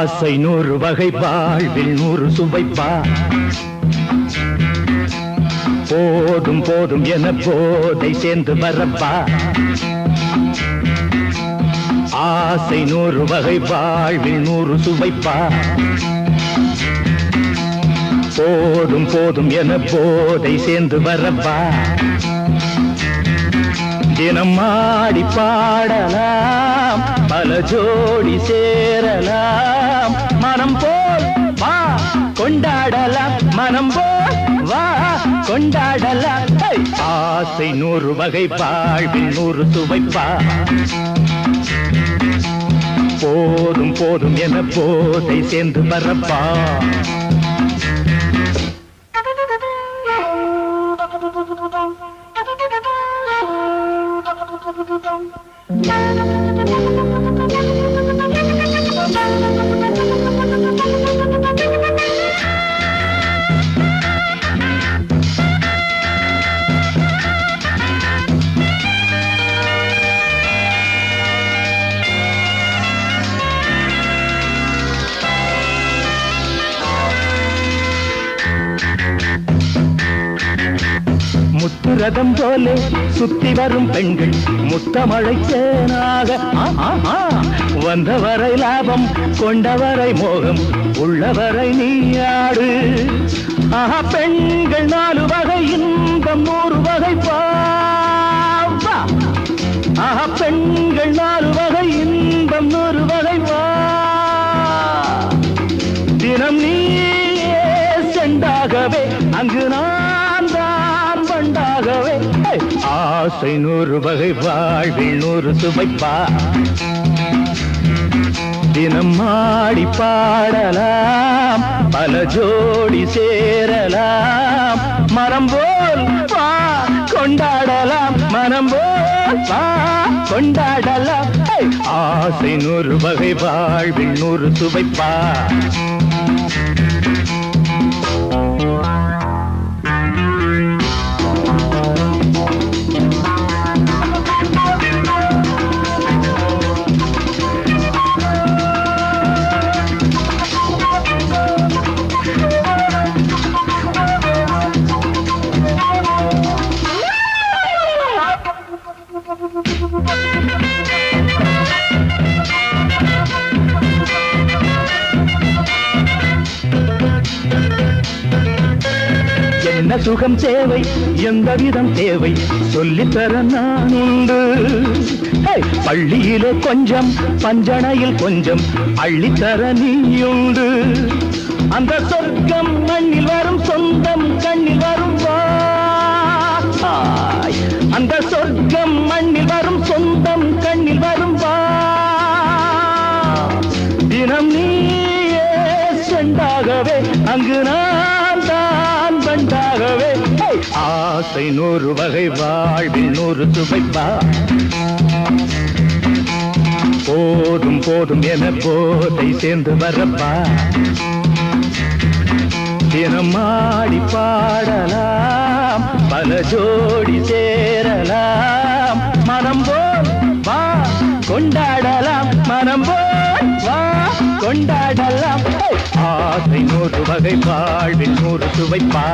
ஆசை 100 வகை வாழ்வில் 100 சுவைப்பா போதும் போதும் என போதை சேர்ந்து வரப்பா ஆசை 100 வகை வாழ்வில் 100 சுவைப்பா போதும் போதும் என போதை சேர்ந்து வரப்பா தினம் ஆடி பாடலாம் பல ஜோடி சேரலாம் மனம் போல் வா கொண்டாடலாம் மனம் போல் வா கொண்டாடலாம் ஆசை 100 வகை வாழ்வில் 100 சுவைப்பா போதும் போதும் என போதை சேர்ந்து வரப்பா முத்துரதம் போலே சுத்தி வரும் பெண்கள் முத்தமழை தேனாக வந்தவரை லாபம் கொண்டவரை மோகம் உள்ளவரை நீயாடு ஆஹா பெண்கள் 4 வகை இன்பம் 100 வகை பாவா ஆஹா பெண்கள் 4 வகை இன்பம் 100 வகை வா தினம் நீயே செண்டாகவே அங்கு நான் தான் வண்டாகவே ஆசை 100 வகை வாழ்வில் 100 சுவைப்பா தினம் ஆடி பாடலாம் பல ஜோடி சேரலாம் மரம் போல் வா கொண்டாடலாம் மனம் போல் வா கொண்டாடலாம் ஆசை 100 வகை வாழ்வில் 100 சுவைப்பா என்ன சுகம் தேவை எந்த விதம் தேவை சொல்லித்தர நான் உண்டு பள்ளியிலே கொஞ்சம் பஞ்சனையில் கொஞ்சம் அள்ளித்தர நீயுண்டு அந்த சொர்க்கம் மண்ணில் வரும் சொந்தம் கண்ணில் வரும் அந்த சொர்க்கம் மண்ணில் வரும் சொந்தம் கண்ணில் வரும் தினம் நீயே செண்டாகவே அங்கு நான் தான் வண்டாகவே ஆசை 100 வகை வாழ்வில் 100 சுவைப்பா போதும் போதும் என போதை சேர்ந்து வரப்பா தினம் ஆடி பாடலாம் பல ஜோடி சேரலாம் மனம் போல் வா கொண்டாடலாம் மனம் போல் வா கொண்டாடலாம் ஆசை 100 வகை வாழ்வில் 100 சுவைப்பா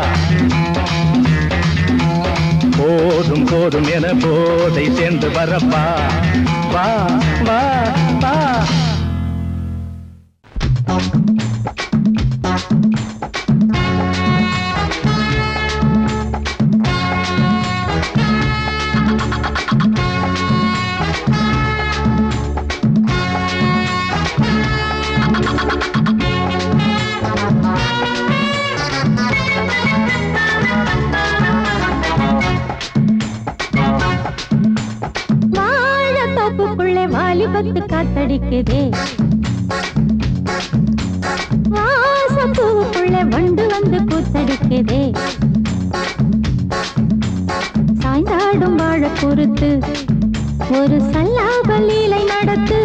போதும் போதும் என போதை சேர்ந்து வரப்பா வா வா வா வாலிபத்து காத்தடிக்குதே வாசப்பூவுக்குள்ள வண்டு வந்து கூத்தடிக்குதே சாய்ந்தாடும் வாழ பொறுத்து ஒரு சல்லாப லீலை நடத்து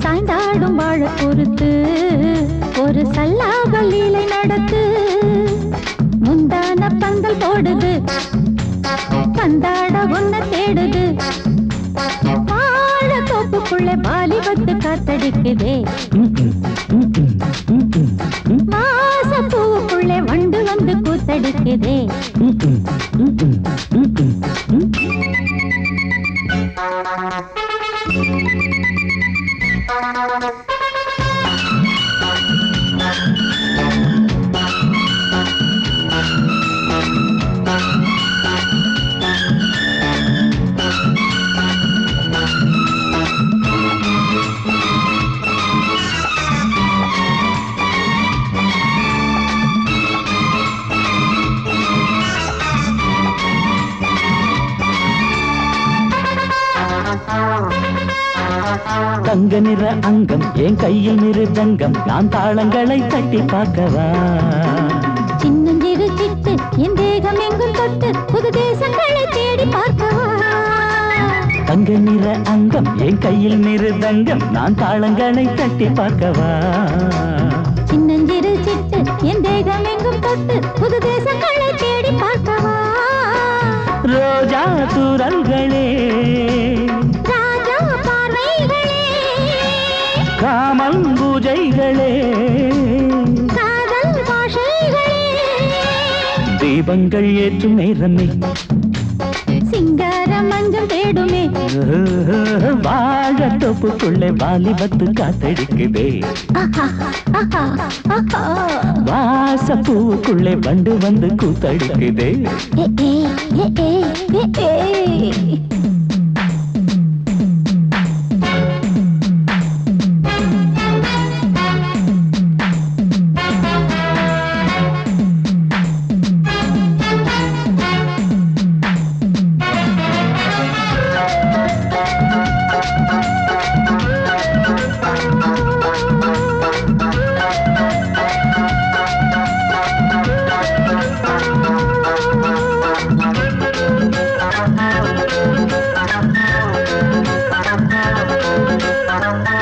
சாய்ந்தாடும் வாழ பொறுத்து ஒரு சல்லாப லீலை நடத்து முந்தான பந்தல் போடுது பந்தாட உன்னை தேடுது வாழ தோப்புக்குள்ளே வாலிபத்து காத்தடிக்குதே காத்தடிக்குதே. தங்க நிற அங்கம் என் கையில் மிருதங்கம் நான் தாளங்களை தட்டி பார்க்கவா. சின்னஞ்சிறு சிட்டு என் தேகம் எங்கும் தொட்டு புது தேசங்களை தேடி பார்க்கவா. தங்க நிற அங்கம் என் கையில் மிருதங்கம் நான் தாளங்களை தட்டி பார்க்கவா. சின்னஞ்சிறு சிட்டு என் தேகம் எங்கும் தொட்டு புது தேசங்களை தேடி பார்க்கவா. ரோஜா தூரல்களே ராஜா பார்வைகளே காமல் பூஜைகளே காதல் பாஷைகளே தீபங்கள் ஏற்றும் நேரமே சிங்கார மஞ்சள் தேடுமே. வாழ தொப்புக்குள்ளே வாலிபத்து காத்தடிக்குதே. வாச பூவுக்குள்ளே வண்டு வந்து கூத்தடிக்குதே.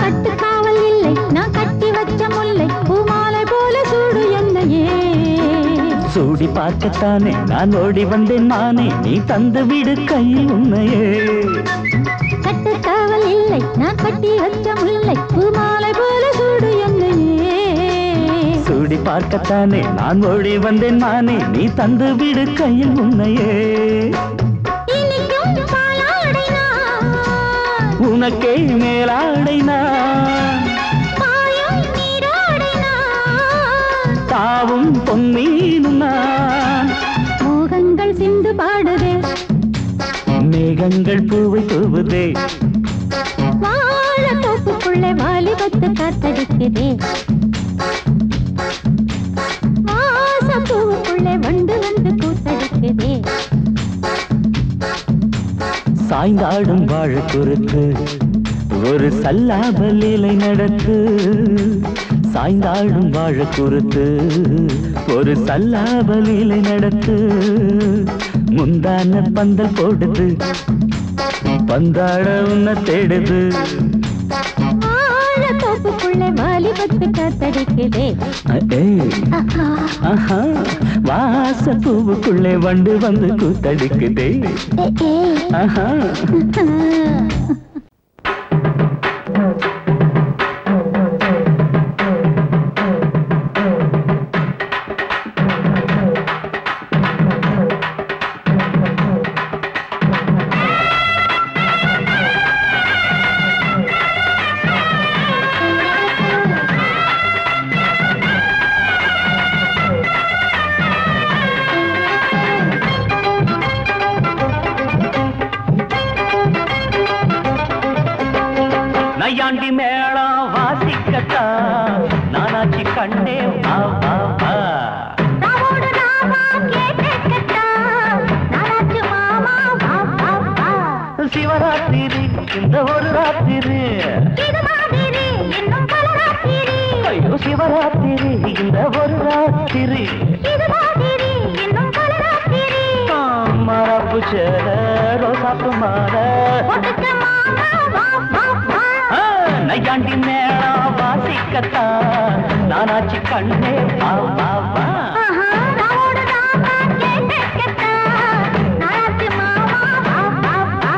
கட்டுக்காவல் இல்லை நான் கட்டி வச்ச முல்லை பூமாலை போல சூடு என்னையே. சூடி பார்க்கத்தானே நான் ஓடி வந்தேன் மானே நீ தந்து விடு கையில் உன்னையே. கட்டுக்காவல் இல்லை நான் கட்டி வச்ச முல்லை பூமாலை போல சூடு என்னையே. சூடி பார்க்கத்தானே நான் ஓடி வந்தேன் மானே நீ தந்து விடு கையில் உன்னையே. இனிக்கும் பாலாடை நான் உனக்கே மேலாடை நான் பாயும் நீராடை நான் தாவும் பொன்மீனும் நான். மோகங்கள் சிந்து பாடுதே மேகங்கள் பூவை தூவுதே. வாழ தோப்புக்குள்ளே வாலிபத்து காத்தடிக்குதே. வாச பூவுக்குள்ளே வண்டு வந்து கூத்தடிக்குதே. சாய்ந்தாடும் வாழ குறுக்கு ஒரு சல்லாப லீலை நடத்து. சாய்ந்தாடும் வாழ குறுத்து ஒரு சல்லாப லீலை நடத்து. முந்தான பந்தல் போடுது பந்தாட உன்னை தேடுது. வாழ தோப்புக்குள்ளே வாலிபத்து காத்தடிக்குதே. ஆஹா வாச பூவுக்குள்ளே வண்டு வந்து கூத்தடிக்குதே. ஆஹா நையாண்டி மேளம் வாசிக்கத்தா நானாச்சி கண்ணே வா வா வா. ராவோடு ராவா கேட்டுக்கட்டா நானாச்சு மாமா வா வா வா. சிவராத்திரி இந்த ஒரு ராத்திரி இது மாதிரி இன்னும் பல ராத்திரி. ஐயோ சிவராத்திரி இந்த ஒரு ராத்திரி இது மாதிரி இன்னும் பல ராத்திரி. மரப்பு சேர ரோசாப்பு மாற ஒட்டுக்க மாமா வா வா வா. நையாண்டி மேளம் வாசிக்கத்தா நானாச்சி கண்ணே வா வா வா. ராவோடு ராவா கேட்டுக்கட்டா நானாச்சு மாமா வா வா வா.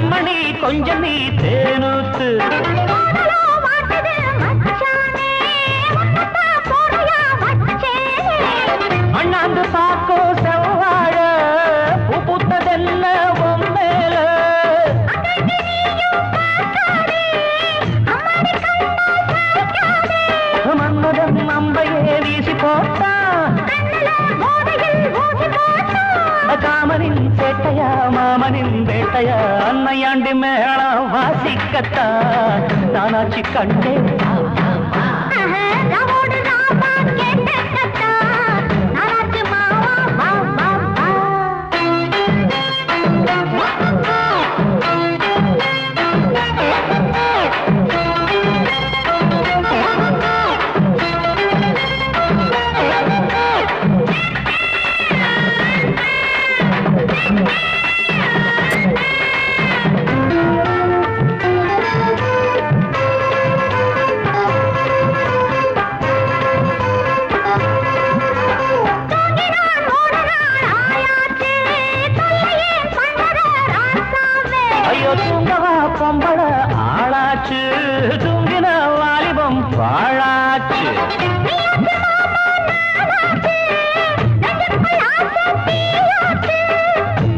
அம்மணி கொஞ்சம் நீ தேனூத்து அண்ணாந்து பாக்கோ செவ்வாழ பூ பூத்ததெல்ல மேல மன்மதன் அம்பையே வீசி போட்டா காமனின் சேட்டையா மாமனின் வேட்டையா அன்னையாண்டி மேளம் வாசிக்கத்தா நானாச்சி கண்டே பொம்பள ஆளாச்சு தூங்கின வாலிபம் பாழாச்சு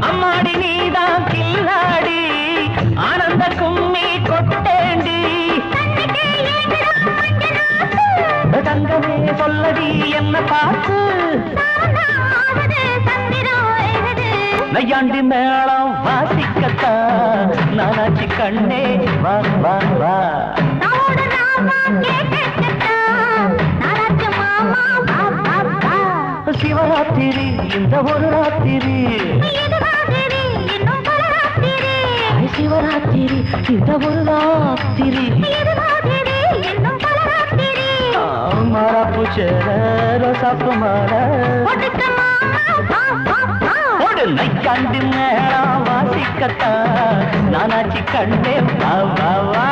அம்மாடி நீதான் கில்லாடி ஆனந்த கும்மி கொட்டேண்டி தங்கமே சொல்லடி என்ன பார்த்து நையாண்டி மேளம் வாசிக்கத்தா நானாச்சி கண்ணே வா வா வா சிவராத்திரி இந்த ஒரு ராத்திரி சிவராத்திரி இந்த ஒரு ராத்திரி மாறாப்பு சேர ரோசாப்பு மாற நைக்காண்டி மேளம் வாசிக்கத்தா நானாச்சி கண்டே வா வா வா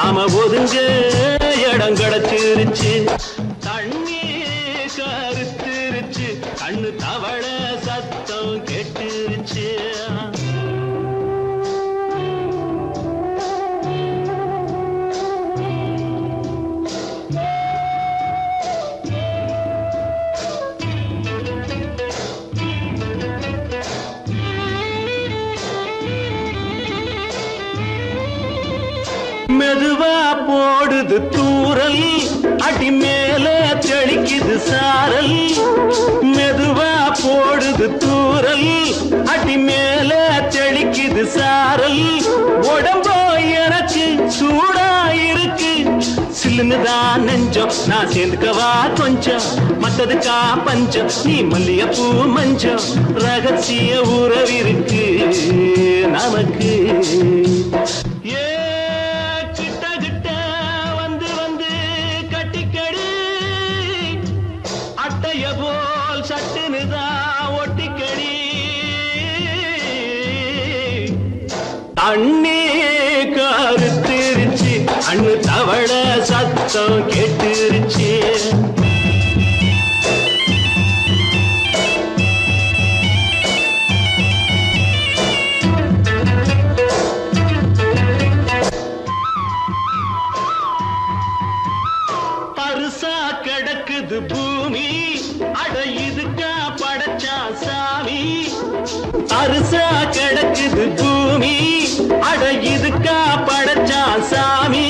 நாம ஒதுங்க இடம் கிடைச்சிருச்சு தண்ணி கருத்துருச்சு கண்ணு தவள சத்தம் கெட்டுருச்சு மெதுவா போடுது தூரல் அடி மேல தெளிக்குது சாரல் மெதுவா போடுது தூரல் அடி மேல தெளிக்குது சாரல் உடம்போ எனக்கு சூடா இருக்கு சில்லுன்னுதான் நெஞ்சம் நான் சேர்ந்துக்கவா கொஞ்சம் மத்ததுக்கா பஞ்சம் நீ மல்லிகைப்பூ மஞ்சம் ரகசிய உறவிருக்கு நமக்கு போல் சட்டுனுதா ஒட்டிக்கடி தண்ணி கருத்திருச்சு அண்ணு தவள சத்தம் கேட்டுருச்சு இதுக்கா படைச்சா சாமி அரிசா கிடக்குது பூமி அட இதுக்கா படைச்சா சாமி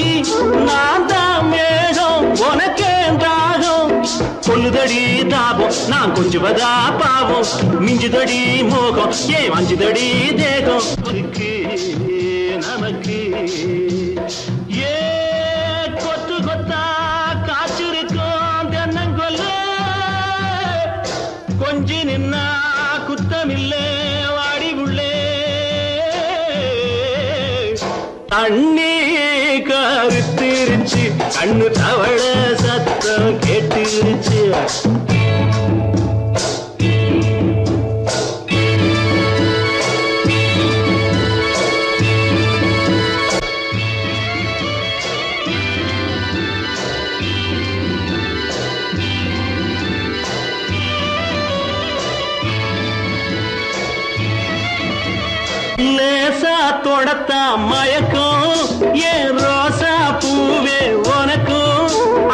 நான் தான் மேகம் உனக்கே தாகம் கொல்லுதடி தாபம் நான் கொஞ்சுவதா பாவம் மிஞ்சுதடி மோகம் ஏன் வஞ்சுதடி தேகம் நமக்கு ஏ கொத்து கொத்தா காய்ச்சிருக்கோம் தென்னங்கொல்ல கொஞ்சி நின்னா குத்தமில்லே வாடி உள்ளே தண்ணி கருத்திருச்சு கண்ணு தவள சத்தம் கேட்டுருச்சு லேசா தொடத்தா மயக்கம் ஏன் ரோசா பூவே உனக்கும்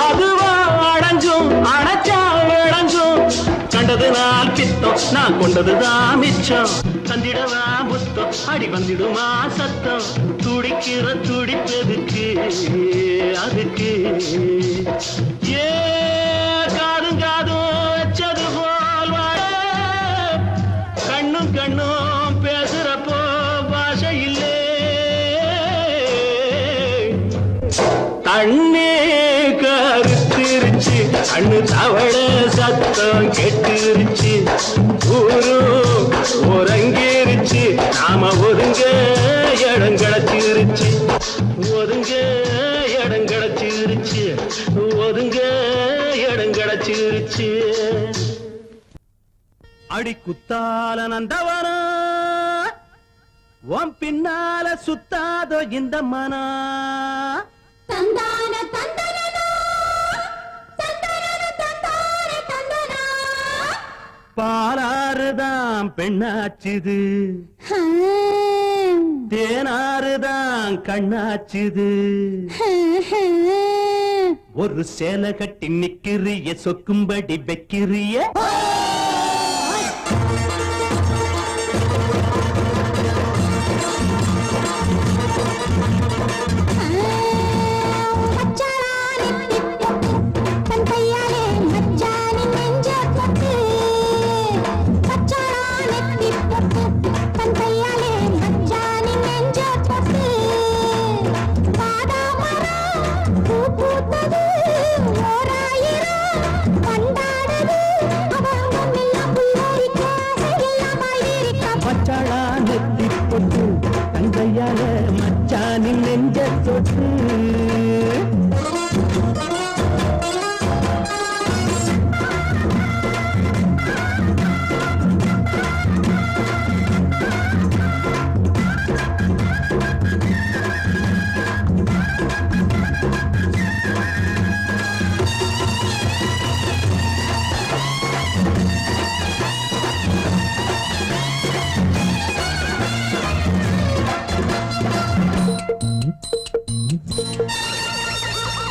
அதுவா அடங்கும் அடைச்சா விளங்கும் கண்டது நாள் பித்தம் நான் கொண்டதுதான் மிச்சம் தந்திடவா புத்தம் அடி வந்திடுமா சத்தம் துடிக்கிற துடிப்பதுக்கு அதுக்கு ஏ காதும் காதும் வச்சது போல் வாழ கண்ணும் கண்ணும் பேசுறப்போ பாஷை இல்லே தண்ணே கருத்திருச்சு கண்ணு தவள சத்தம் கெட்டுருச்சு ஊரு உறங்கிருச்சு நாம ஒதுங்க இடம் கிடைச்சிருச்சு ஒதுங்க இடம் கிடைச்சிருச்சு ஒதுங்க இடம் கிடைச்சிருச்சு அடி குத்தால நந்தவனா உன் பின்னால சுத்தாதோ இந்த மனா தந்தான தந்தனனா தந்தனன தந்தான தந்தனா பாலாறுதான் பெண்ணாச்சுது தேனாறுதான் கண்ணாச்சுது ஒரு சேலை கட்டி நிக்கிறிய சொக்கும்படி வைக்கிறிய தங்கையால மச்சானின் நெஞ்ச தொட்டு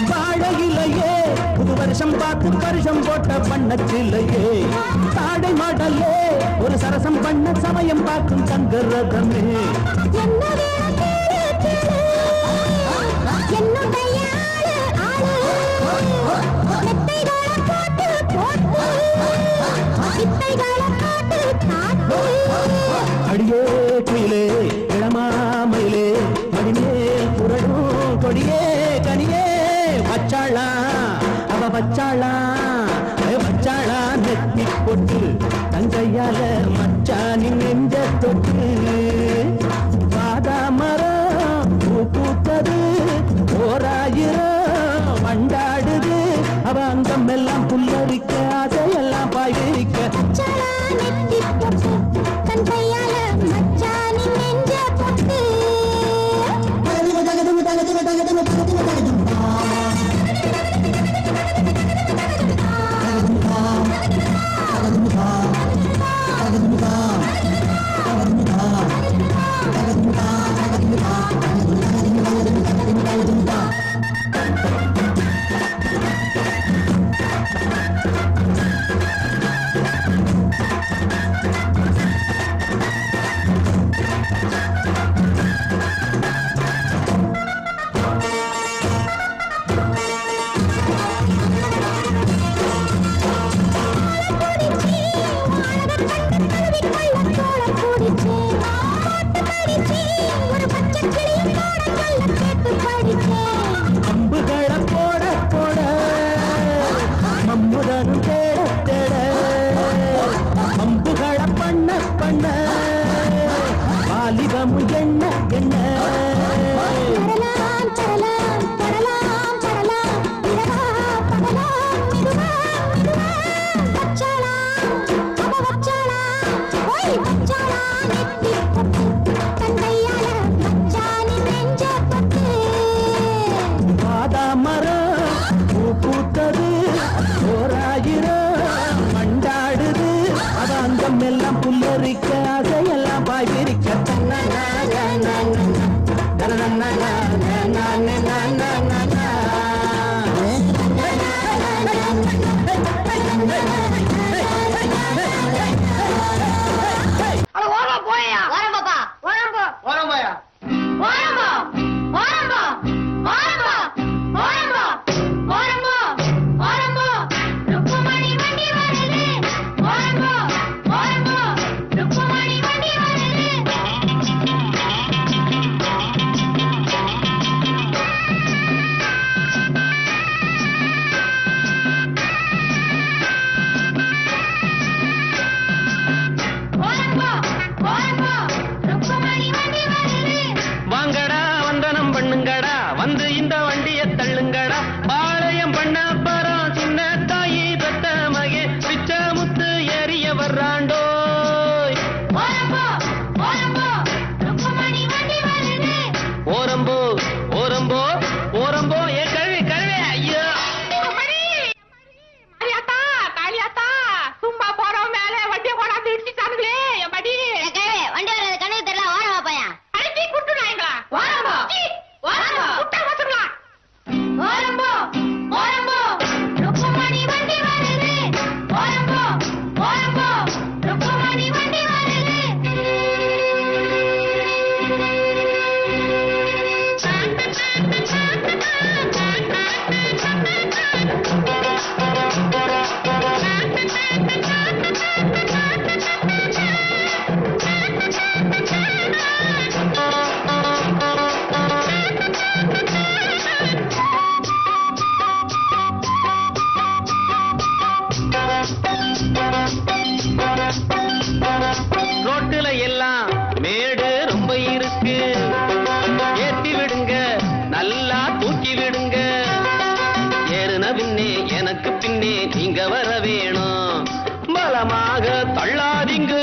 வாழையிலையே புது வருஷம் பார்த்து வருஷம் போட்ட வண்ணச்சிலையே தாடை மாடலே ஒரு சரசம் பண்ண சமயம் பார்க்கும் சங்கரதமே அடியே குயிலே இளமாமயிலே மடிமேல் புரடும் கொடியே கனியே வச்சாளா அவ வச்சாளா வச்சாளா நெத்தி போட்டு தங்கையால மச்சானின் நெஞ்ச தொட்டு வாதா மரம் பூ பூத்தது ஓராயிரம் வண்டாடுது அவ அங்கம் எல்லாம் புல்லரிக்க ஆசையெல்லாம் பாய்விரிக்க கண்ண தரலாம் தரலாம் தரலாம் தரலாம் இரவா பகலாம் மெதுவா மெதுவா வச்சாளா அவ வச்சாளா ஓய் வச்சாளா நெத்தி பொட்டு தந்தையால வச்சானி நெஞ்ச பட்டு பாதாமரம் பூ பூத்தது ஓராயிரம் மண்டாடுது அவ அங்கம் எல்லாம் புல்லரிக்க அதையெல்லாம் பாய்விரிக்க வாங்கடா வந்தனம் பண்ணுங்கடா வந்து இந்த வண்டியை தள்ளுங்கடா பாளையம் பண்ண பரம் சின்ன தாயி தத்த மகே பிச்ச முத்து ஏறிய வர்றாண்டோய் ஓரம்போ ஓரம்போ ஓரம்போ ஏ கழுவி கழுவி ஐயோ சும்மா போறோம் மேல வண்டியை கொண்டாந்து இடிச்சுட்டானுங்களே படி வண்டி வர்றது கணக்கு தெரியல வாரவா பையன் அடிச்சு குட்டுனாங்களா வாரம்போ வாரம்போ குட்ட வசங்களா ஓரம்போ ஓரம்போ ருக்குமணி வண்டி வருது ஓரம்போ ஓரம்போ ருக்குமணி வண்டி வருது ரோட்டுல எல்லாம் மேடு ரொம்ப இருக்கு ஏத்தி விடுங்க நல்லா தூக்கி விடுங்க ஏறுன பின்னே எனக்கு பின்னே நீங்க வர வேணும் பலமாக தள்ளாதீங்க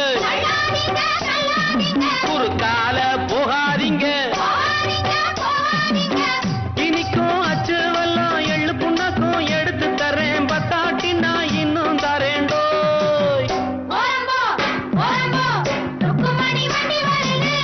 குறுக்கால போகாதீங்க இனிக்கும் அச்சு வெல்லம் எள்ளு புண்ணாக்கும் எடுத்து தரேன் பத்தாட்டி நான் இன்னும் தரேண்டோய் ஓரம்போ ஓரம்போ ருக்குமணி வண்டி வருது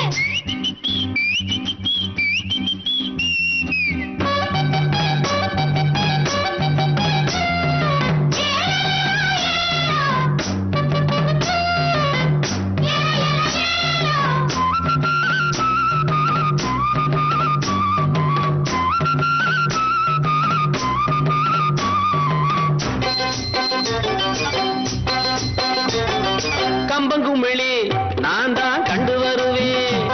கம்பங்குமிழி நான் தான் கண்டு வருவேன்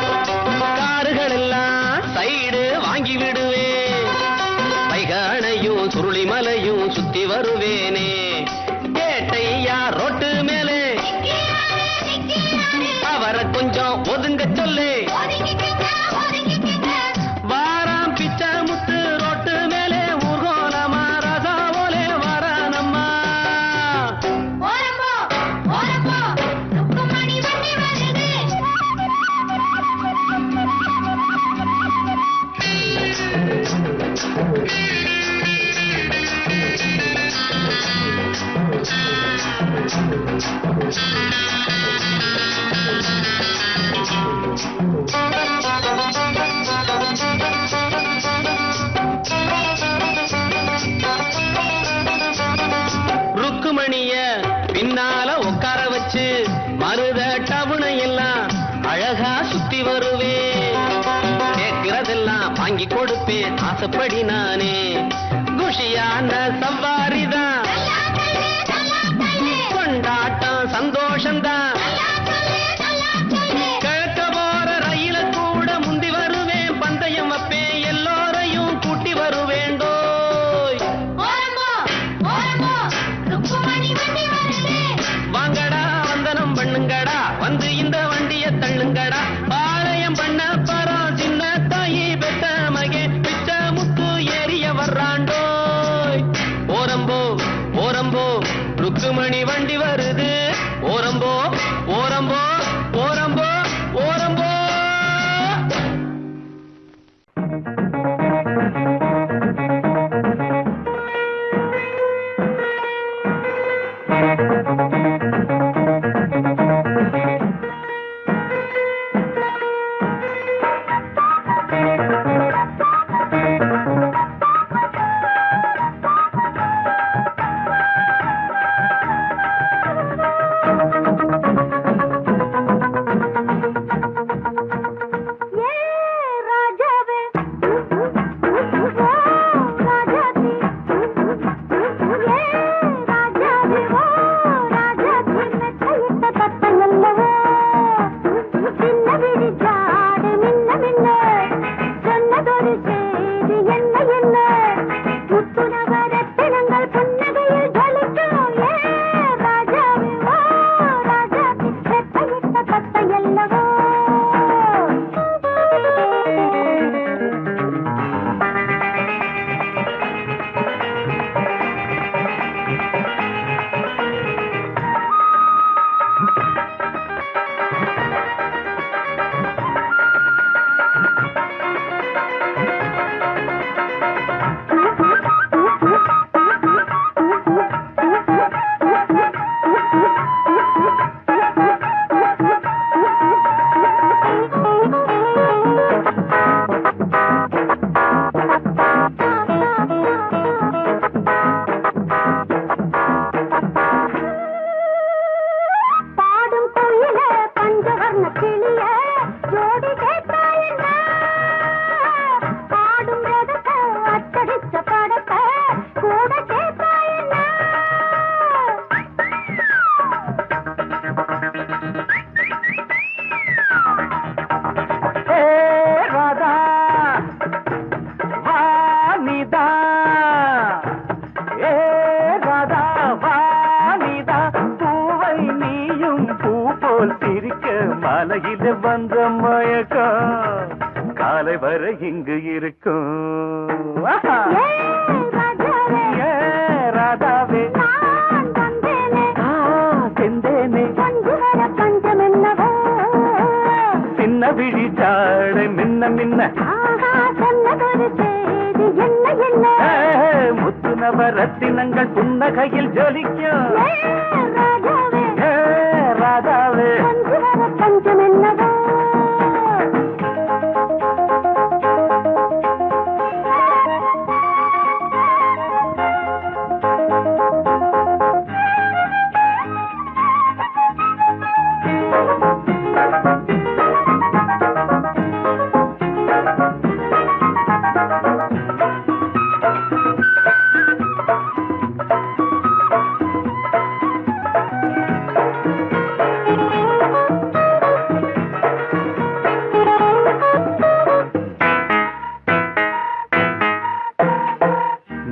காருகள் எல்லாம் சைடு வாங்கி விடுவேன் வைகானையும் சுருளிமலையும் சுத்தி வருவேனே கேட்டையா ரோட்டு மேலே அவரை கொஞ்சம் ஒதுங்க சொல்லு வாராம் பிச்சை முத்து ரோட்டு மேலே ஊர்கோலமா ரசாவோலே வரானம்மா ஓரம்போ ஓரம்போ ருக்குமணி வண்டி வருது ருக்குமணிய பின்னால உட்கார வச்சு மருத டவுனை எல்லாம் அழகா சுத்தி வருவேன் கேட்கிறதெல்லாம் வாங்கி கொடுப்பேன் ஆசைப்படி நானே குஷியான சவாரிதான் கொண்டாட்டம் சந்தோஷம்தான் கிழக்க போற ரயில கூட முந்தி வருவேன் பந்தயம் வைப்பேன் எல்லோரையும் கூட்டி வருவேண்டோய் ஓரம்போ ஓரம்போ ருக்குமணி வண்டி வருது வாங்கடா வந்தனம் பண்ணுங்கடா வந்து இந்த வண்டியை தள்ளுங்கடா பாளையம் பண்ண பரம் சின்ன அல்லவோ சின்ன விழி ஜாடு மின்ன மின்ன சொன்னதொரு செய்தி என்ன என்ன முத்துநகரத்தினங்கள் புன்னகையில் ஜொலிக்கும் ராஜாவே ஓ ராஜாவே செத்தையிட்ட கத்தை அல்லவோ மாலையில வந்த மயக்கம் காலை வரை இங்கு இருக்கும் ராதாவே செந்தேனே சின்ன விழி சாடு மின்ன மின்ன முத்து நவரத்தினங்கள் புன்னகையில் ஜொலிக்கும் ராதாவே பஞ்சம் என்னவோ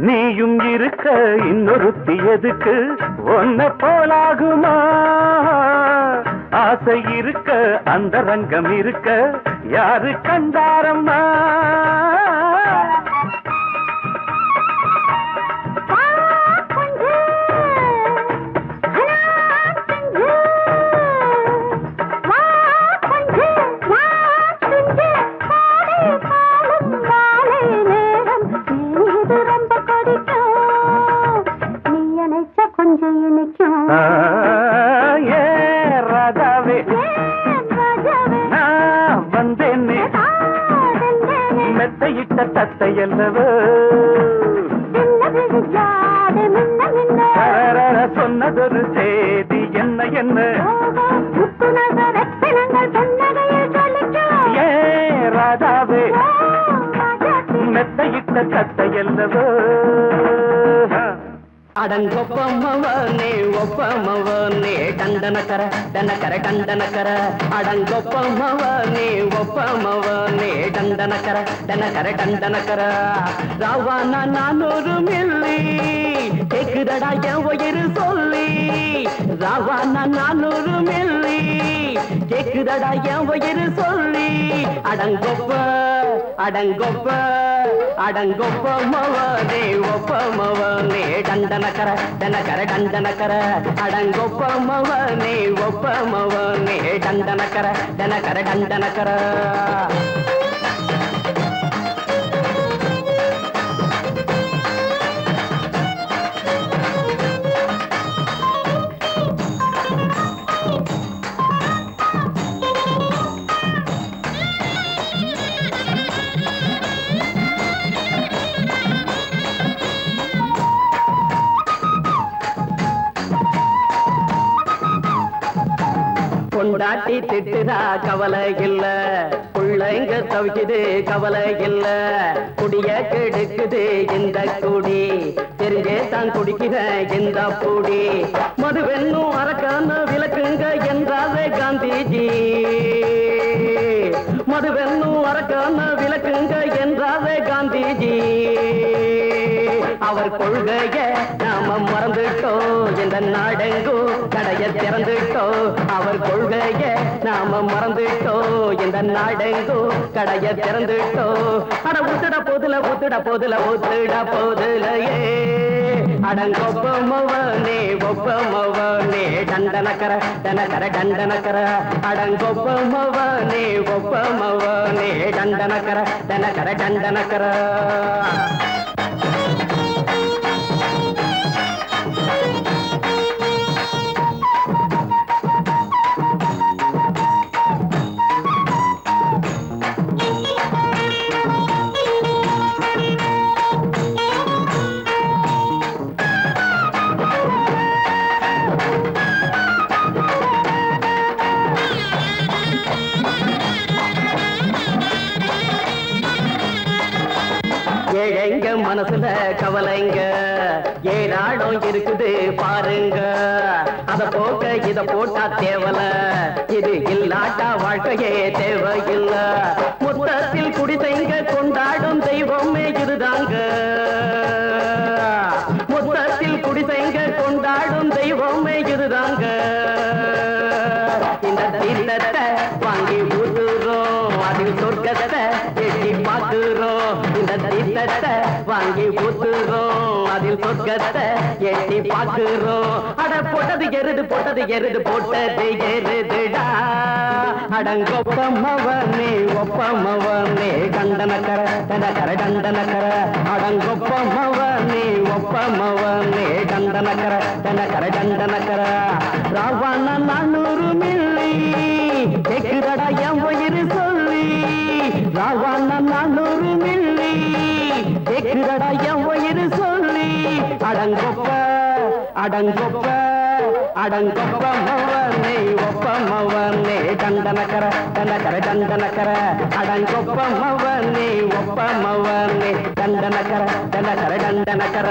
நீயும் இருக்க இன்னொருத்தி எதுக்கு ஒன்ன போலாகுமா ஆசை இருக்க அந்த ரங்கம் இருக்க யாரு கண்டாரம்மா ராதாவே நான் வந்தேனே மெத்தையிட்ட தத்தை அல்லவோ சொன்னதொரு செய்தி என்ன என்ன ராதாவே மெத்தையிட்ட தத்தை அல்லவோ அடங்கொப்பமவனே ஒப்பமவனே டண்டனக்கர டனக்கர டண்டனக்கர அடங்கொப்பமவனே ஒப்பமவனே டண்டனக்கர டனக்கர டண்டனக்கர ராவானா 400 மில்லி கேக்குதடா என் உயிர் சொல்லி ராவானா 400 மில்லி கேக்குதடா என் உயிர் சொல்லி அடங்கொப்ப அடங்கொப்ப அடங்கொப்பமவனே ஒப்பமவனே டண்டனக்கர டனக்கர டண்டனக்கர அடங்கொப்பமவனே ஒப்பமவனே டண்டனக்கர டனக்கர டண்டனக்கர பொண்டாட்டி திட்டுதா கவலை இல்ல புள்ளைங்க தவிக்குது கவலை இல்ல குடிய கெடுக்குது இந்த குடி தெரிஞ்சே தான் குடிக்கிற இந்த பூடி மதுவென்னும் அரக்கான விளக்குங்க என்ன என்றாரே காந்திஜி. மதுவென்னும் அரக்கான விளக்குங்க என்றாரே காந்திஜி. அவர் கொள்கைய நாம மறந்துட்டோம், இந்த நாடெங்கும் கடைய திறந்துட்டோம். அவர் கொள்கைய நாம மறந்துட்டோம், இந்த நாடெங்கும் கடைய திறந்துட்டோம். அட ஊத்துட போதுல ஊத்துட போதுல ஊத்துட போதுலையே அடங்கொப்பமவனே ஒப்பமவனே டண்டனக்கர டனக்கர டண்டனக்கர அடங்கொப்பமவனே ஒப்பமவனே டண்டனக்கர டனக்கர டண்டனக்கர. ஏழைங்க மனசுல கவலைங்க ஏராளம் இருக்குது பாருங்க. அத போக்க இத போட்டா தேவல, இது இல்லாட்டா வாழ்க்கையே தேவையில்ல. மொத்தத்தில் குடிசைங்க கொண்டாடும் தெய்வமே இதுதாங்க. மொத்தத்தில் குடிசைங்க கொண்டாடும் தெய்வமே இதுதாங்க. இந்த தீர்த்தத்தை வாங்கி ஊத்துறோம், அதில் சொர்க்கத்தை எட்டி பார்க்கிறோம். இந்த தீர்த்தத்தை வாங்கி ஊத்துறோம், அதில் சொர்க்கத்தை எட்டி பார்க்கிறோம். அட போட்டது எருது போட்டது எருது போட்டது எருதுடா. அடங்கொப்பமவனே ஒப்பமவனே கண்டனக்கர டனக்கர டண்டனக்கர அடங்கொப்பமவனே ஒப்பமவனே கண்டனக்கர டனக்கர டண்டனக்கர. ராவண 400 மில்லி கேக்குதடா என் உயிர் சொல்லி. ராவண 400 மில்லி கேக்குதடா என் உயிர் சொல்லி. அடங்கொப்ப அடங்கொப்ப அடங்கொப்பமவனே ஒப்பமவனே டண்டனக்கர டனக்கர டண்டனக்கர அடங்கொப்பமவனே ஒப்பமவனே டண்டனக்கர டனக்கர டண்டனக்கர.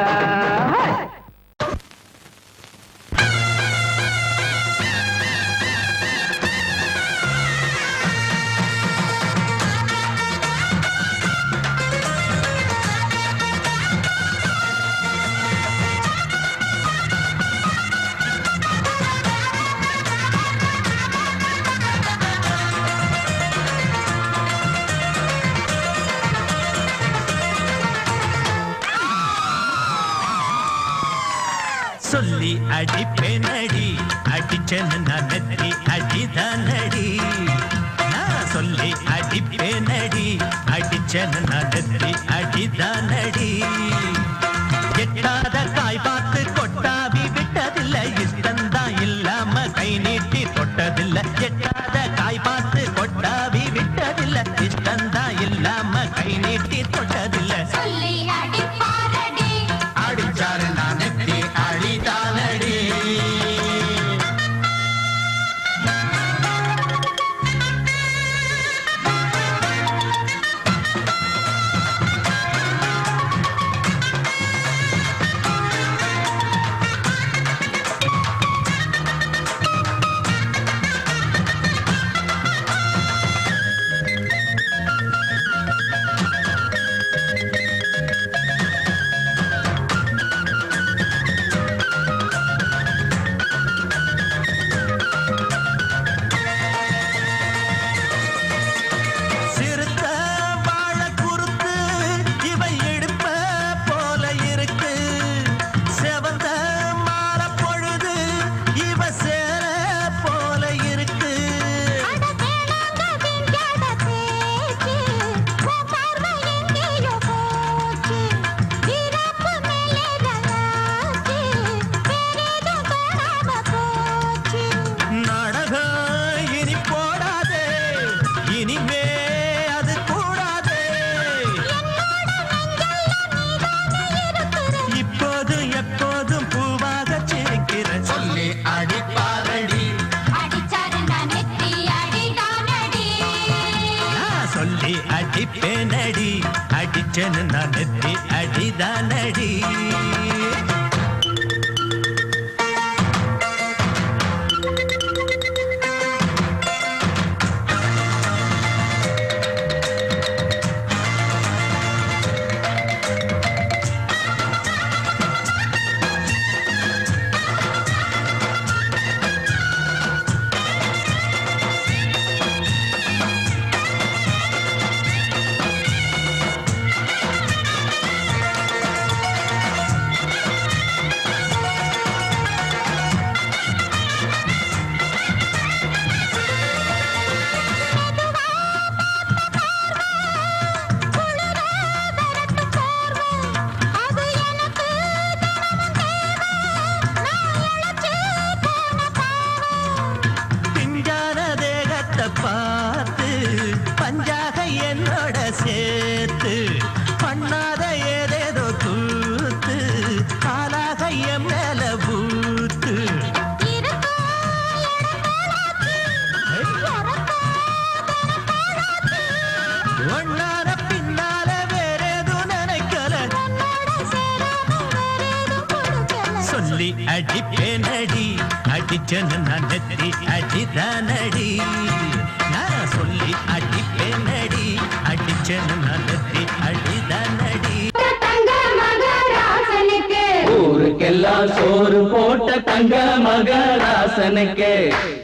சொல்லி அடிப்பேனடி அடிச்சேன்னு நான் நெத்தி அடிதானடி. நான் சொல்லி அடிப்பேனடி அடிச்சேன்னு நான் நெத்தி அடிதானடி. எட்டாத காய் பார்த்து கொட்டாவி விட்டதில்லை, இஷ்டந்தான் இல்லாம கை நீட்டி தொட்டதில்லை. எட்டாத காய் பார்த்து கொட்டாவி விட்டதில்லை, இஷ்டந்தான் இல்லாம கை நீட்டி தொட்டதில்லை. சொல்லி அடிப்பாரடி அடிச்சாரு நான் நெத்தி அடிதானடி. அடிப்பேனடி அடிச்சேன்னு நான் நெத்தி அடிதானடி. அடிப்பேனடி அடிச்சனு நான் நெத்தி அடிதானடி நான் சொல்லி அடிப்பேனடி அடிச்சனு நான் நெத்தி அடிதானடி ஊருக்கெல்லாம் சோறு போட்ட தங்க மகராசனுக்கு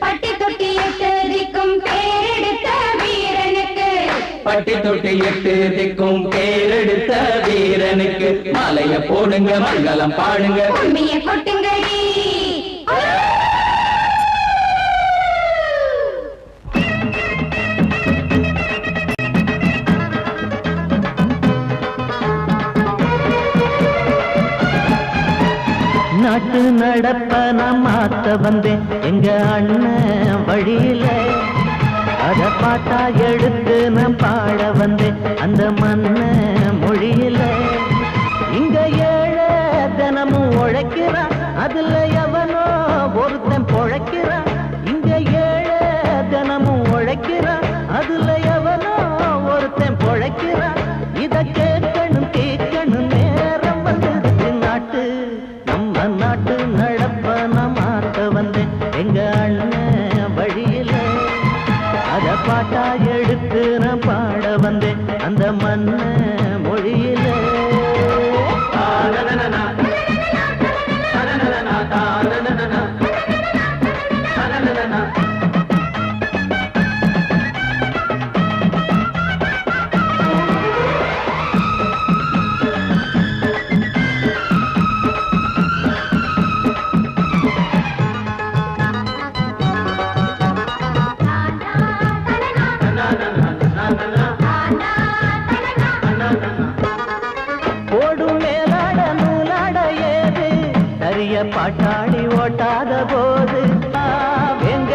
பட்டி தொட்டி எட்டு திக்கும் பேரெடுத்த வீரனுக்கு பட்டி தொட்டி எட்டு திக்கும் பேரெடுத்த வீரனுக்கு மாலைய போடுங்க மங்களம் பாடுங்க உண்மைய கொட்டுங்கடி நாட்டு நடப்ப நான் மாத்த வந்தேன் எங்க அண்ணன் வழியில அத பாட்டா எடுத்து நான் பாட வந்தேன் அந்த மண்ண மொழியில இங்க ஏழை தினமும் உழைக்கிறான் அதுல எவனோ ஒருத்தன் பொழைக்கிறான் இங்க ஏழை தினமும் உழைக்கிறான் அதுல எவனோ ஒருத்தன் பொழைக்கிறான் இத கேட்கணும் கேட்கணும் நேரம் வந்துடுச்சு நாட்டு நாட்டு நடப்ப நான் மாத்த வந்தேன் எங்க அண்ணன் வழியில அத பாட்டா எடுத்து நான் பாட வந்தேன் அந்த மண்ண மொழியில பாட்டாளி ஓட்டாத போது எங்க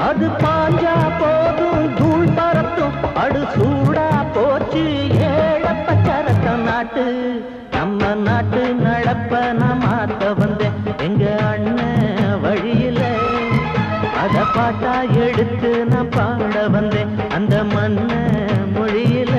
அது பாஞ்சா போதும் தூள் பரத்தும் அடு சூடா போச்சு ஏழப்பச்சரத்த நாட்டு நம்ம நாட்டு நடப்ப நான் மாத்த வந்தேன் எங்க அண்ணன் வழியில அத பாட்டா எடுத்து நான் பாட வந்தேன் அந்த மண்ண மொழியில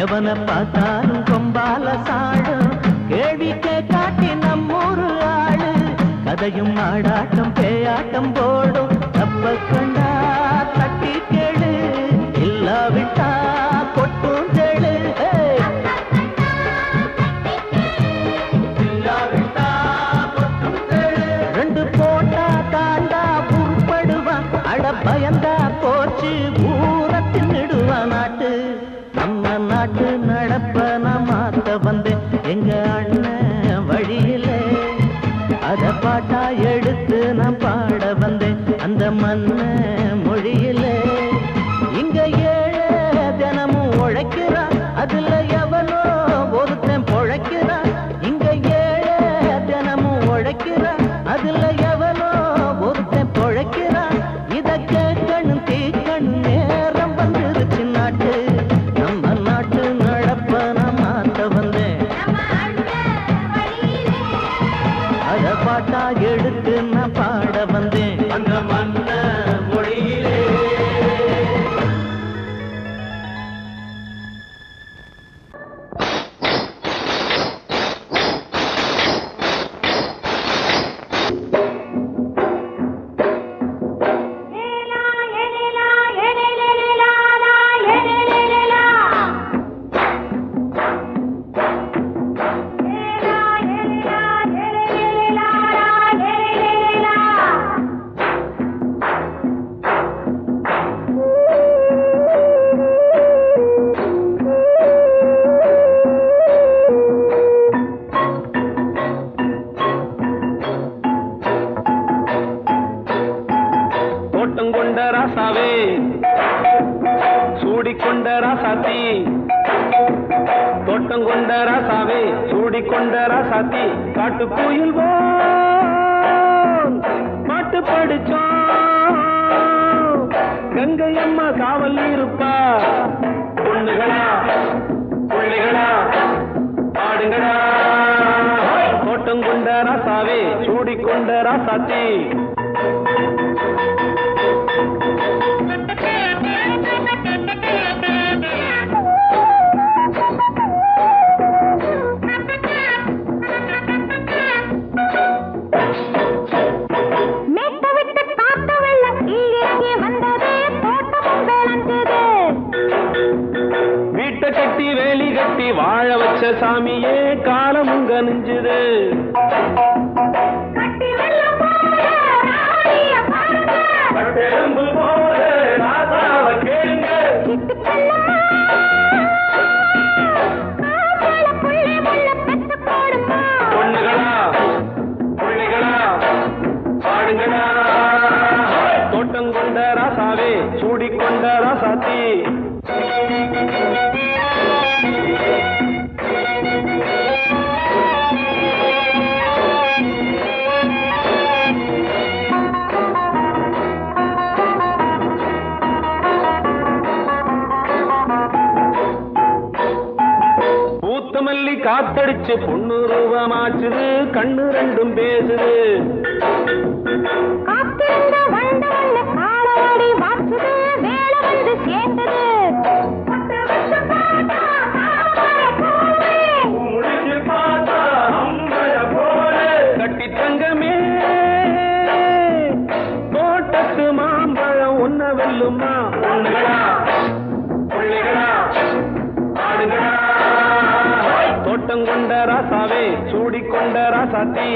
எவனை பார்த்தாலும் கொம்பால சாடும் கேள்விக்கே காட்டி நம்மூரு ஆளு கதையும் ஆடாட்டம் பேயாட்டம் போடும் தப்ப கண்டா தட்டி கேளு இல்லாவிட்டா கொட்டும் கேளு ரெண்டு போட்டா தாண்டா உருப்படுவான் அட பயந்தா போச்சு ஊரத்தில் நடுவான் நாட்டு நம்ம நாட்டு நடப்ப நான் மாத்த வந்தேன் எங்க அண்ணன் வழியில அத பாட்டா எடுத்து நான் பாட வந்தேன் ராசாத்தி தோட்டம் கொண்ட ராசாவே சூடிக்கொண்ட ராசாத்தி காட்டு கோயில் பாட்டு படிச்சோம் கங்கை அம்மா காவல் இருப்பா பொண்ணுகளா பிள்ளைகளா ஆடுங்களா தோட்டம் கொண்ட ராசாவே சூடிக்கொண்ட ராசாத்தி கட்டி வேலி கட்டி வாழ வச்ச சாமியே காலமும் கனிஞ்சுது பொண்ணுகளா பிள்ளைகளா பாடுங்களா தோட்டம் கொண்ட ராசாவே சூடிக்கொண்ட ராசாத்தி மல்லி காத்தடிச்சு பொண்ணு ரூபமாச்சுது கண்ணு ரெண்டும் பேசுது கட்டி தங்கமே தோட்டத்து மாம்பழம் ஒன்ன வெல்லுமா பொண்ணுகளா பிள்ளைகளா ஆடுகளா தோட்டம் கொண்ட ராசாவே சூடிக்கொண்ட ராசாத்தி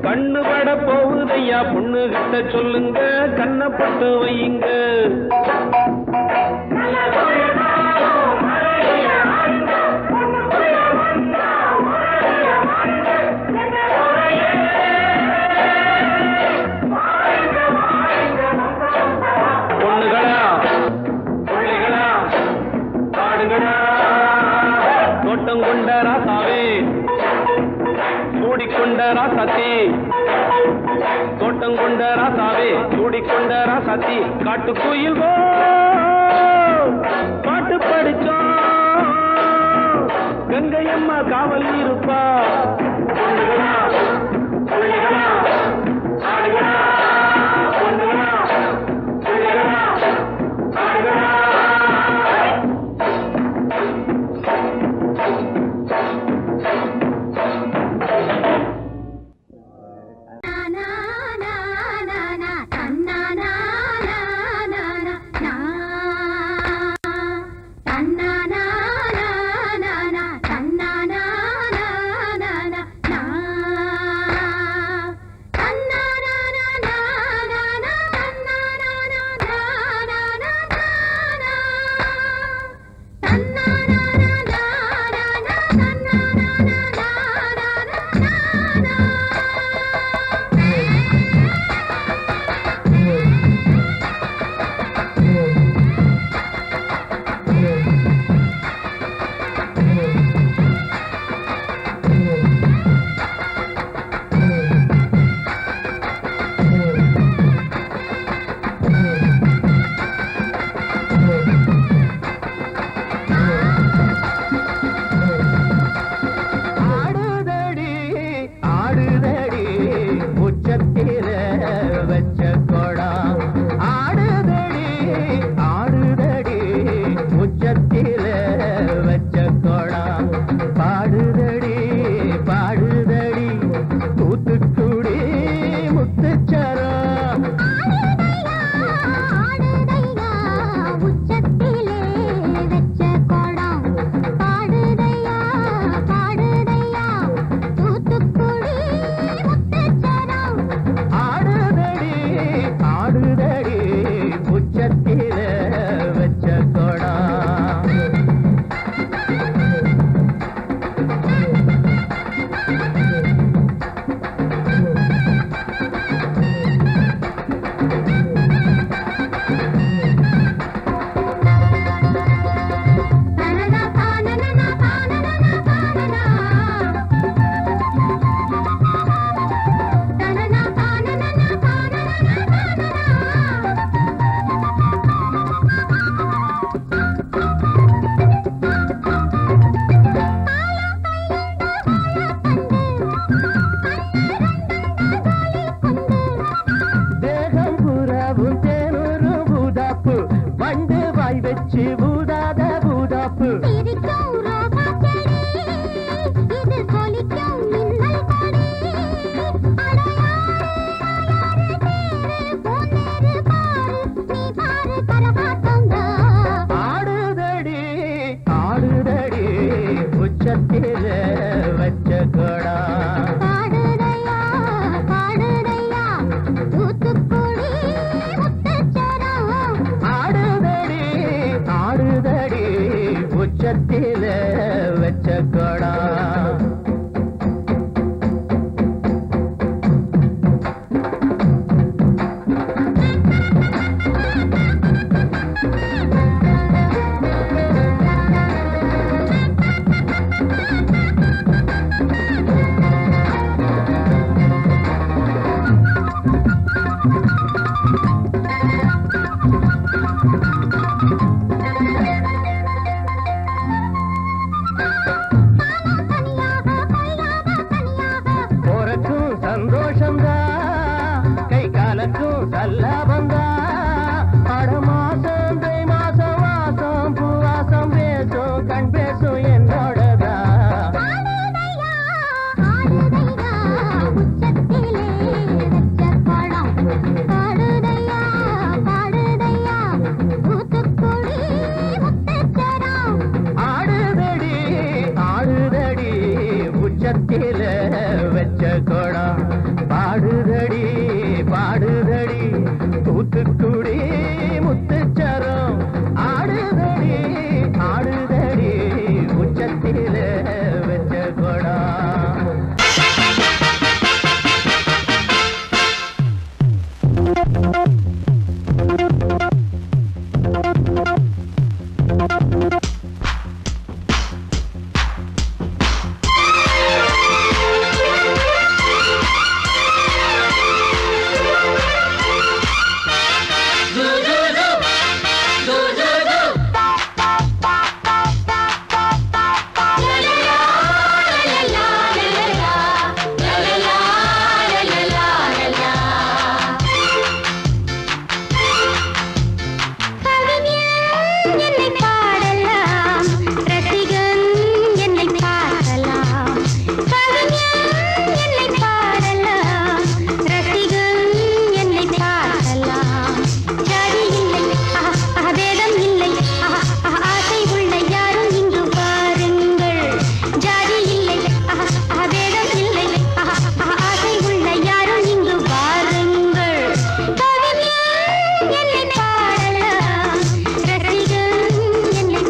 கண்ணு பட போகுதையா பொண்ணு கிட்ட சொல்லுங்க கண்ணப்பட்டு வையுங்க பொண்ணுகளா பிள்ளைகளா பாடுங்களா தோட்டம் கொண்ட ராசாவே சூடிக்கொண்ட ராசாத்தி தோட்டம் கொண்ட ராசாவே சூடிக்கொண்ட ராசாத்தி காட்டு கோயில் பாட்டு படிச்சோம் கங்கை அம்மா காவல் இருப்பா பொண்ணுகளா பிள்ளைகளா ஆடுகளா பொண்ணுகளா பிள்ளைகளா ஆடுகளா பூச்சி பூதாத பூதாப்பு சிரிக்கும் ரோசா செடி இது சொலிக்கும் மின்னல் கொடி அடையாறு பொன்னேறு பாரு நீ பாரு கரகாட்டங்க ஆடுதடி ஆடுதடி உச்சத்தில வச்ச கொடா பாடுதையா பாடுதையா தூத்துக்குடி முத்துச்சரம் ஆடுதடி ஆடுதடி உச்சத்தில வச்ச கொடா போறக்கும் சந்தோஷந்தா கை காலக்கும் சல்லாபந்தா அட மாசம் தை மாசம் வாசம் பூவாசம் பேசும் கண் பேசும் என்னோடதா ஆடுதையா ஆடுதையா உச்சத்திலே வச்ச பழம் பாடுதையா பாடுதையா தூத்துக்குடி முத்துச்சரம் ஆடுதடி ஆடுதடி உச்சத்தில வச்ச கொடா பாடுதடி பாடுதடி தூத்துக்குடி முத்துச்சரம் ஆடுதடி ஆடுதடி உச்சத்தில வச்ச கொடா என்னை பாடலாம் ரசிகன் என்னை பார்க்கலாம் கவிஞன் என்னை பாடலாம் ரசிகன் என்னை பார்க்கலாம் ஜாதி இல்லை வேதம் இல்லை ஆசை உள்ள யாரும் இங்கு பாருங்கள் ஜாதி இல்லை வேதம் இல்லை ஆசை உள்ள யாரும் இங்கு பாருங்கள் கவிஞன் என்னை பாடலாம் ரசிகன் என்னை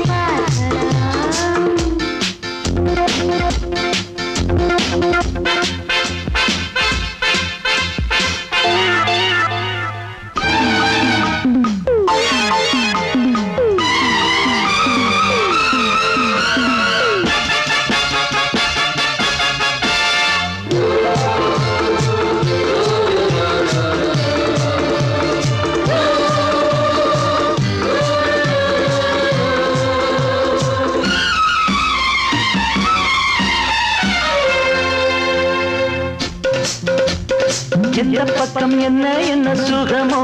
எந்த பக்கம் என்ன என்ன சுகமோ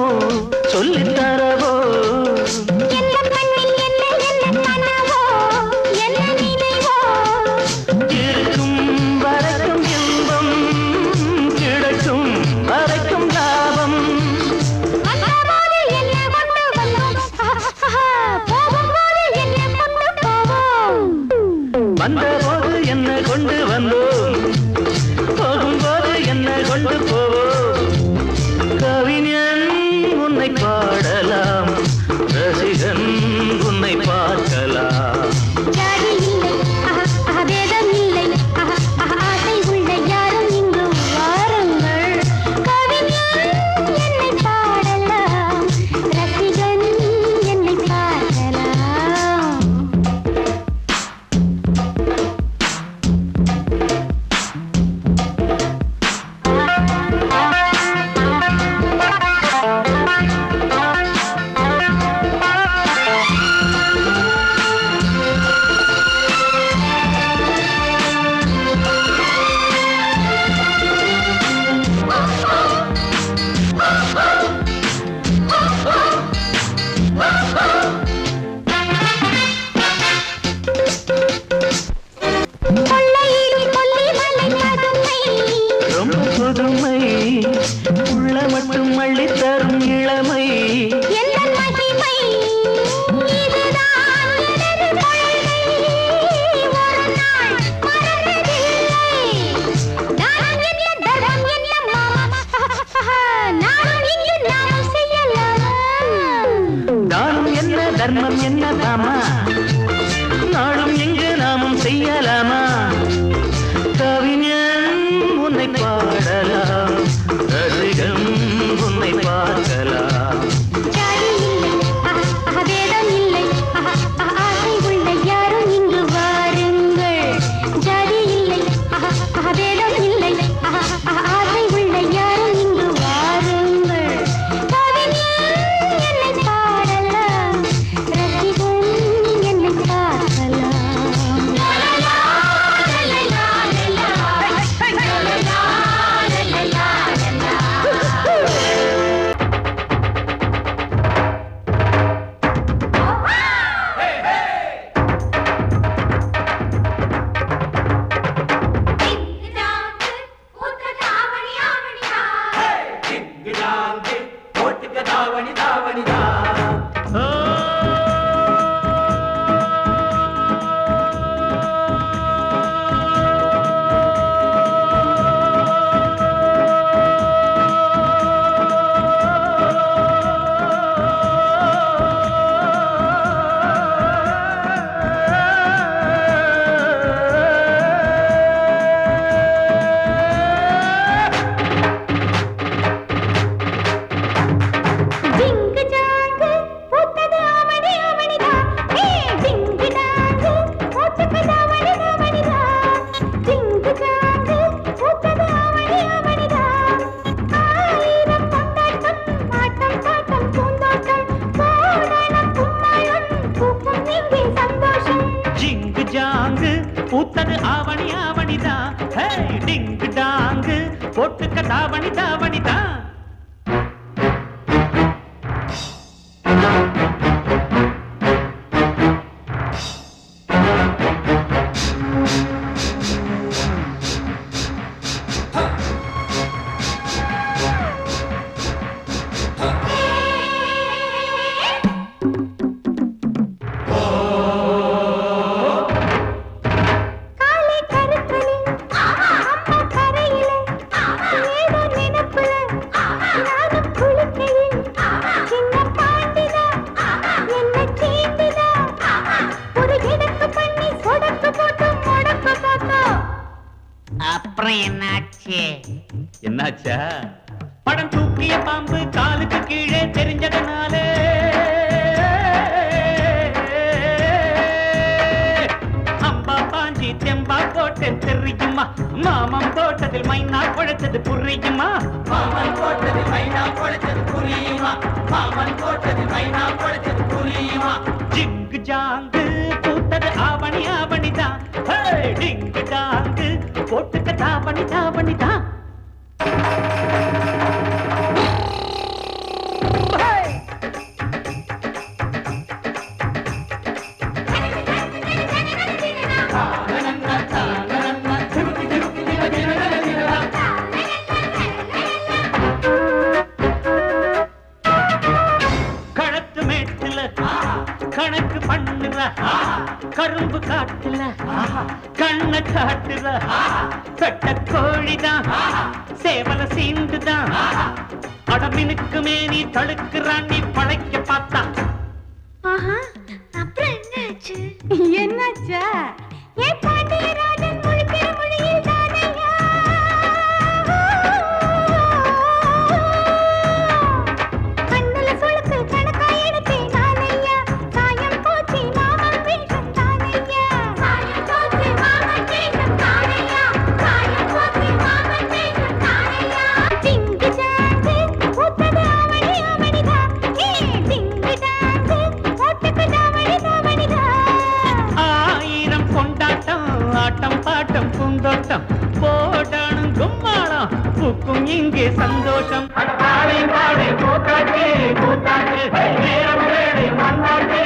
சொல்லித் தரவோ என்ன கண்ணில் என்ன என்ன கனவோ என்ன நினைவோ இருக்கும் வரைக்கும் இன்பம் கிடைக்கும் வரைக்கும் லாபம் வந்தபோது என்ன கொண்டு வந்தோம் போகும்போது என்ன கொண்டு போவோம் வந்தபோது என்ன கொண்டு வந்தோம் போகும்போது என்ன கொண்டு போவோம் கவிஞன் உன்னை பாடலாம் ரசிகன் உன்னை பார்க்கலாம் ஜாதி இல்லை வேதம் இல்லை ஆசை உள்ள யாரும் இங்கு வாருங்கள் கவிஞன் என்னை பாடலாம் ரசிகன் என்னை பார்க்கலாம் என்னதாமா நாளும் எங்கு நாமும் செய்யலாமா கவிஞன் உன்னை பாடலாம் ரசிகம் உன்னை பார்க்கலாம் ஜாதி இல்லை வேதம் இல்லை ஆசை உள்ள யாரும் இங்கு வாருங்கள் ஜாதி இல்லை வேதம் இல்லை ஆசை உள்ள யாரும் இங்கு வாருங்கள் கவிஞன் என்னை பாடலாம் ரசிகன் என்னை பார்க்கலாம் பூத்தது ஆவணி ஆவணிதான் டிங்கு டாங்கு போட்டுக்க தாவணி தாவணிதான் அப்புறம் என்னாச்சு? என்னாச்சா படம் தூக்கிய பாம்பு காலுக்கு கீழே தெரிஞ்சதனாலே அம்பா பாஞ்சி தெம்பா போட்டு தெரியுமா மாமன் தோட்டத்தில் மைனா குழைச்சது புரியுமா மாமன் தோட்டத்தில் மைனா குழைச்சது புரியுமா மாமன் தோட்டத்தில் மைனா குழைச்சது புரியுமா ஜிங்கு ஜாங்கு பூத்தது ஆவணி ஆவணிதான் டிங்கு டாங்கு போட்டுக்க தாவணி தாவணிதான் களத்து மேட்டுல கணக்கு பண்ணுற கரும்பு காட்டுல கண்ண காட்டுற கட்ட கோழிதான் சேவல சீண்டுதான் அடமினுக்கு மேனி தடுக்கிறான் நீ பழைக்க பார்த்தா அப்புறம் என்னாச்சு என்னாச்சா ஏ பாண்டியராஜன் முழிக்கிற மொழியில் தானையா கண்ணுல சுளுக்கு கணக்கா எடுத்தேன் நானையா சாயம் போச்சு மாமன் வேஷம் தானையா சாயம் போச்சு மாமன் வேஷம் தானையா சாயம் போச்சு மாமன் வேஷம் தானையா டிங்கு டாங்கு பூத்தது ஆவணி ஆவணிதா ஏ டிங்கு டாங்கு போட்டுக்கு தாவணி தாவணிதா ஆயிரம் கொண்டாட்டம் ஆட்டம் பாட்டம் பூந்தோட்டம் போடணும் கும்மாளம் பூக்கும் இங்கே சந்தோஷம் பாடி பாடி கூத்தாச்சு கூத்தாச்சு நேரம் வேலை மண்ணாச்சு